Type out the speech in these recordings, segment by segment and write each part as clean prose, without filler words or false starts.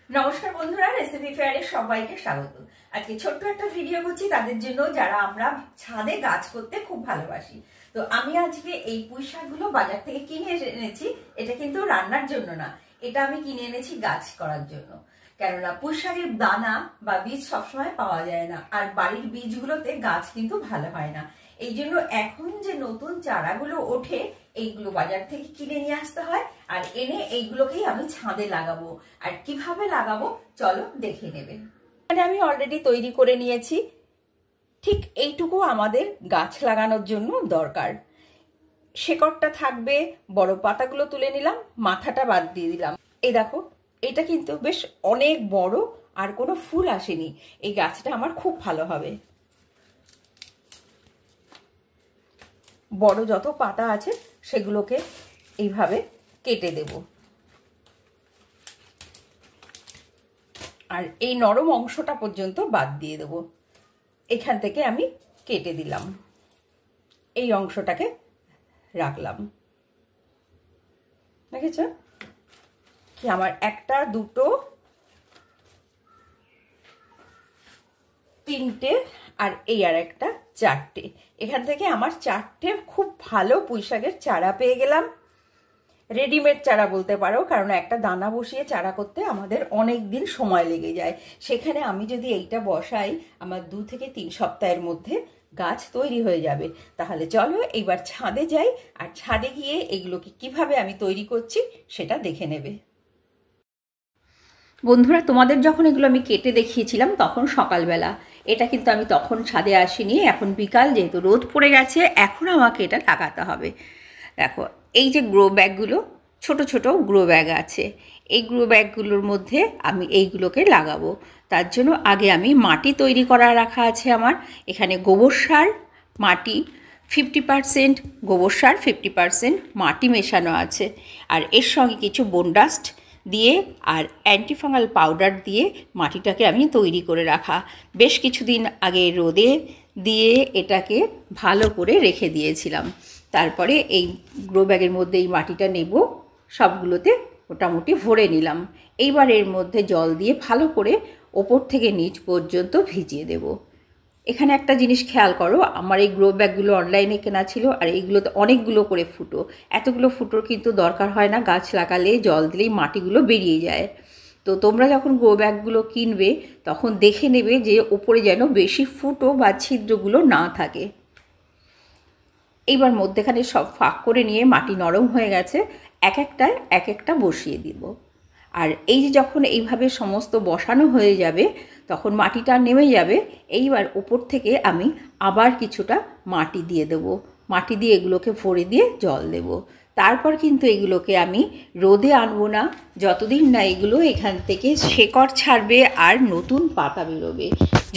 নমস্কার বন্ধুরা, রেসিপি ফেয়ারে সবাইকে স্বাগত। আজকে ছোট্ট একটা ভিডিও করছি তাদের জন্য যারা আমরা ছাদে গাছ করতে খুব ভালোবাসি। তো আমি আজকে এই পুঁই শাকগুলো বাজার থেকে কিনে এনেছি। এটা কিন্তু রান্নার জন্য না, এটা আমি কিনে এনেছি গাছ করার জন্য। কেননা পুঁই শাকের দানা বা বীজ সবসময় পাওয়া যায় না, আর বাড়ির বীজগুলোতে গাছ কিন্তু ভালো হয় না। এই জন্য এখন যে নতুন চারাগুলো ওঠে এইগুলো বাজার থেকে কিনে নিয়ে আসতে হয়, আর এনে এইগুলোকেই আমি ছাদে লাগাবো। আর কিভাবে লাগাবো চলো দেখে নেবে। মানে আমি অলরেডি তৈরি করে নিয়েছি। ঠিক এইটুকু আমাদের গাছ লাগানোর জন্য দরকার। শেকড়টা থাকবে, বড় পাতাগুলো তুলে নিলাম, মাথাটা বাদ দিয়ে দিলাম। এই দেখো, এটা কিন্তু বেশ অনেক বড়, আর কোনো ফুল আসেনি। এই গাছটা আমার খুব ভালো হবে। বড় যত পাতা আছে সেগুলোকে এইভাবে কেটে দেব, আর এই নরম অংশটা পর্যন্ত বাদ দিয়ে দেব। এখান থেকে আমি কেটে দিলাম, এই অংশটাকে রাখলাম। দেখেছ কি, আমার একটা, দুটো, তিনটে, আর এই আর একটা, চারটে। এখান থেকে আমার চারটে খুব ভালো পুঁই শাকের চারা পেয়ে গেলাম। রেডিমেড চারা বলতে পারো, কারণ একটা দানা বসিয়ে চারা করতে আমাদের অনেক দিন সময় লেগে যায়। সেখানে আমি যদি এইটা বসাই, আমার 2 থেকে 3 সপ্তাহের মধ্যে গাছ তৈরি হয়ে যাবে। তাহলে চলো এইবার ছাদে যাই, আর ছাদে গিয়ে এগুলোকে কিভাবে আমি তৈরি করছি সেটা দেখে নেবে। বন্ধুরা, তোমাদের যখন এগুলো আমি কেটে দেখিয়েছিলাম তখন সকালবেলা, এটা কিন্তু আমি তখন ছাদে আসিনি। এখন বিকাল, যেহেতু রোদ পড়ে গেছে, এখন আমাকে এটা লাগাতে হবে। দেখো, এই যে গ্রো ব্যাগগুলো, ছোট ছোট গ্রো ব্যাগ আছে, এই গ্রো ব্যাগগুলোর মধ্যে আমি এইগুলোকে লাগাবো। তার জন্য আগে আমি মাটি তৈরি করা রাখা আছে আমার। এখানে গোবর সার, মাটি 50% গোবর সার, 50% মাটি মেশানো আছে, আর এর সঙ্গে কিছু বোনডাস্ট দিয়ে আর অ্যান্টিফাঙ্গাল পাউডার দিয়ে মাটিটাকে আমি তৈরি করে রাখা। বেশ কিছুদিন আগে রোদে দিয়ে এটাকে ভালো করে রেখে দিয়েছিলাম। তারপরে এই গ্রো ব্যাগের মধ্যে এই মাটিটা নেব, সবগুলোতে মোটামুটি ভরে নিলাম। এইবার এর মধ্যে জল দিয়ে ভালো করে ওপর থেকে নিচ পর্যন্ত ভিজিয়ে দেব। এখানে একটা জিনিস খেয়াল করো, আমার এই গ্রো ব্যাগগুলো অনলাইনে কেনা ছিল, আর এইগুলোতে অনেকগুলো করে ফুটো। এতগুলো ফুটোর কিন্তু দরকার হয় না, গাছ লাগালে জল দিলেই মাটিগুলো বেরিয়ে যায়। তো তোমরা যখন গ্রো ব্যাগগুলো কিনবে তখন দেখে নেবে যে ওপরে যেন বেশি ফুটো বা ছিদ্রগুলো না থাকে। এইবার মধ্যেখানে সব ফাঁক করে নিয়ে, মাটি নরম হয়ে গেছে, এক একটা বসিয়ে দিব। আর এই যে যখন এইভাবে সমস্ত বসানো হয়ে যাবে তখন মাটিটা নেমে যাবে। এইবার উপর থেকে আমি আবার কিছুটা মাটি দিয়ে দেব। মাটি দিয়ে এগুলোকে ভরে দিয়ে জল দেব। তারপর কিন্তু এগুলোকে আমি রোদে আনবো না, যতদিন না এগুলো এখান থেকে শেকড় ছাড়বে আর নতুন পাতা বেরোবে।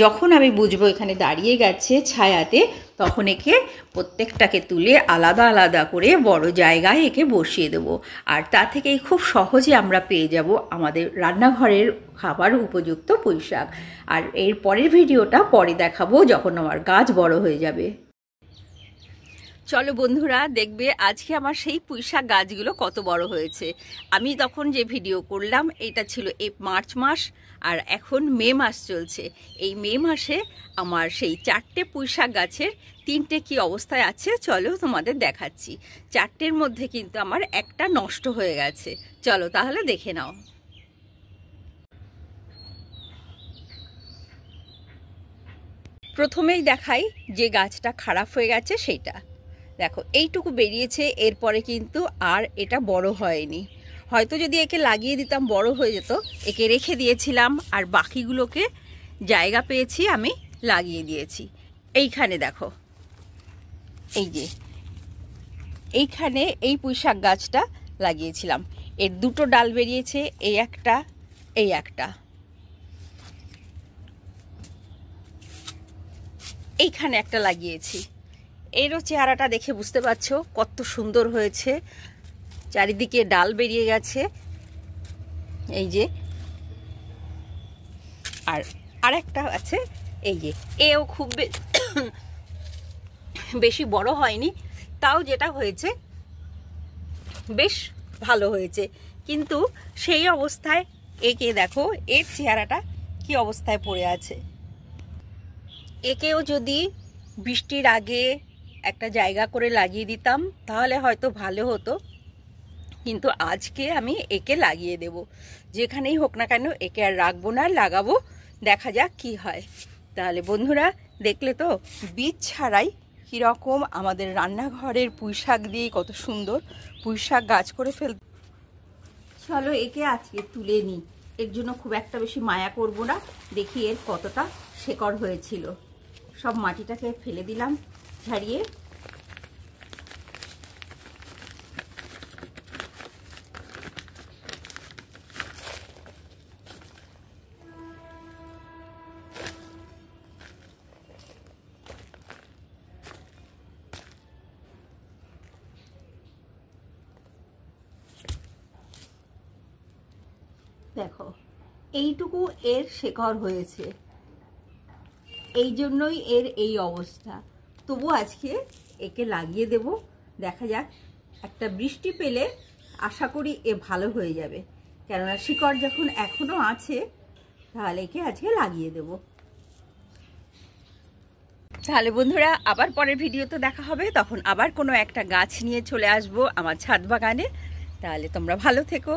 যখন আমি বুঝবো এখানে দাঁড়িয়ে গেছে ছায়াতে, তখন একে প্রত্যেকটাকে তুলে আলাদা আলাদা করে বড় জায়গায় একে বসিয়ে দেব। আর তা থেকেই খুব সহজে আমরা পেয়ে যাব আমাদের রান্নাঘরের খাবার উপযুক্ত পুঁই শাক। আর এর পরের ভিডিওটা পরে দেখাবো, যখন আমার গাছ বড় হয়ে যাবে। চলো বন্ধুরা, দেখবে আজকে আমার সেই পুঁই শাক গাছগুলো কত বড় হয়েছে। আমি তখন যে ভিডিও করলাম এটা ছিল মার্চ মাস, আর এখন মে মাস চলছে। এই মে মাসে আমার সেই 4টে পুঁই শাক গাছের 3টে কি অবস্থায় আছে চলো তোমাদের দেখাচ্ছি। 4টের মধ্যে কিন্তু আমার একটা নষ্ট হয়ে গেছে। চলো তাহলে দেখে নাও। প্রথমেই দেখাই যে গাছটা খারাপ হয়ে গেছে সেইটা। দেখো, এইটুকু বেরিয়েছে, এরপরে কিন্তু আর এটা বড় হয়নি। হয়তো যদি একে লাগিয়ে দিতাম বড় হয়ে যেত। একে রেখে দিয়েছিলাম, আর বাকিগুলোকে জায়গা পেয়েছি আমি লাগিয়ে দিয়েছি। এইখানে দেখো, এই যে এইখানে এই পুঁই শাক গাছটা লাগিয়েছিলাম, এর 2টো ডাল বেরিয়েছে, এই একটা, এই একটা। এইখানে একটা লাগিয়েছি, এরও চেহারাটা দেখে বুঝতে পারছো কত সুন্দর হয়েছে। চারিদিকে ডাল বেরিয়ে গেছে, এই যে। আর আরেকটা আছে, এই যে, এও খুব বেশি বড় হয়নি, তাও যেটা হয়েছে বেশ ভালো হয়েছে। কিন্তু সেই অবস্থায় একে দেখো এর চেহারাটা কি অবস্থায় পড়ে আছে। একেও যদি বৃষ্টির আগে একটা জায়গা করে লাগিয়ে দিতাম তাহলে হয়তো ভালো হতো, কিন্তু আজকে আমি একে লাগিয়ে দেব। যেখানেই হোক না কেন একে আর রাখবো না, লাগাবো, দেখা যাক কি হয়। তাহলে বন্ধুরা দেখলে তো বীজ ছাড়াই কীরকম আমাদের রান্নাঘরের পুঁইশাক দিয়ে কত সুন্দর পুঁইশাক গাছ করে ফেল। চলো একে আজকে তুলে নিই, এর জন্য খুব একটা বেশি মায়া করব না। দেখি এর কতটা শেকড় হয়েছিল। সব মাটিটাকে ফেলে দিলাম ঝাড়িয়ে। দেখো এইটুকু এর শেকড় হয়েছে, এই জন্যই এর এই অবস্থা। তবু আজকে একে লাগিয়ে দেব, দেখা যাক। একটা বৃষ্টি পেলে আশা করি এ ভালো হয়ে যাবে, কেননা শিকড় যখন এখনো আছে তাহলে একে আজকে লাগিয়ে দেব। তাহলে বন্ধুরা আবার পরের ভিডিওতে দেখা হবে, তখন আবার কোনো একটা গাছ নিয়ে চলে আসবো আমার ছাদ বাগানে। তাহলে তোমরা ভালো থেকো।